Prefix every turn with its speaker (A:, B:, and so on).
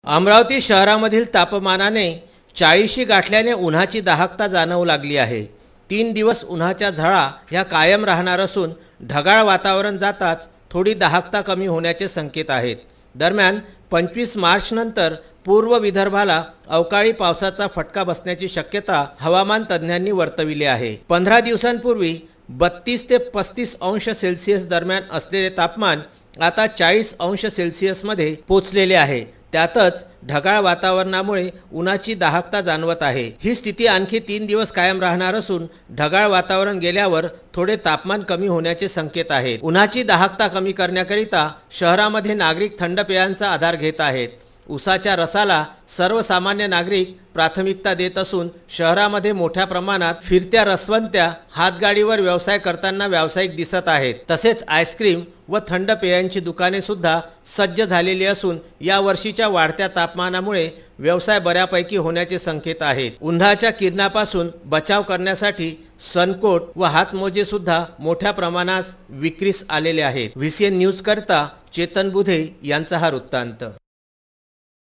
A: अमरावती शहरामधील तापमानाने 40शी गाठल्याने उन्हाची दाहकता जाणवू लागली आहे। 3 दिवस उन्हाच्या झळा ह्या कायम राहणार असून ढगाळ वातावरण जाताच थोडी दाहकता कमी होण्याचे संकेत आहेत। दरम्यान 25 मार्च नंतर पूर्व विदर्भाला अवकाळी पावसाचा फटका बसण्याची शक्यता हवामान तज्ञांनी वर्तविली आहे। 15 दिवसांपूर्वी 32 ते 35 अंश सेल्सिअस दरम्यान असलेले तापमान आता 40 अंश सेल्सिअस मध्ये पोहोचलेले आहे। त्यातच ढगाळ वातावरणामुळे उन्हाची दाहकता जाणवत आहे। ही स्थिती आणखी 3 दिवस कायम राहणार असून ढगाळ वातावरण गेल्यावर थोडे तापमान कमी होण्याचे संकेत आहेत। उन्हाची दाहकता कमी करण्याकरिता शहरामध्ये नागरिक थंड पेयांचा आधार घेत आहेत। उसाच्या रसाला सर्वसामान्य नागरिक प्राथमिकता देत असून शहरामध्ये मोठ्या प्रमाणात फिरत्या रसवंत्या हातगाडीवर व्यवसाय करताना व्यावसायिक दिसत आहेत। तसेच आईस्क्रीम व थंड पेयांची दुकाने सुद्धा सज्ज झालेली असून या वर्षीच्या वाढत्या तापमानामुळे व्यवसाय बऱ्यापैकी होण्याचे संकेत आहेत। उन्हाच्या किरणापासून बचाव करण्यासाठी सनकोट व हातमोजे सुद्धा मोठ्या प्रमाणात विक्रीस आलेले आहेत। VCN न्यूज करता चेतन बुधे यांचा हा वृत्तांत।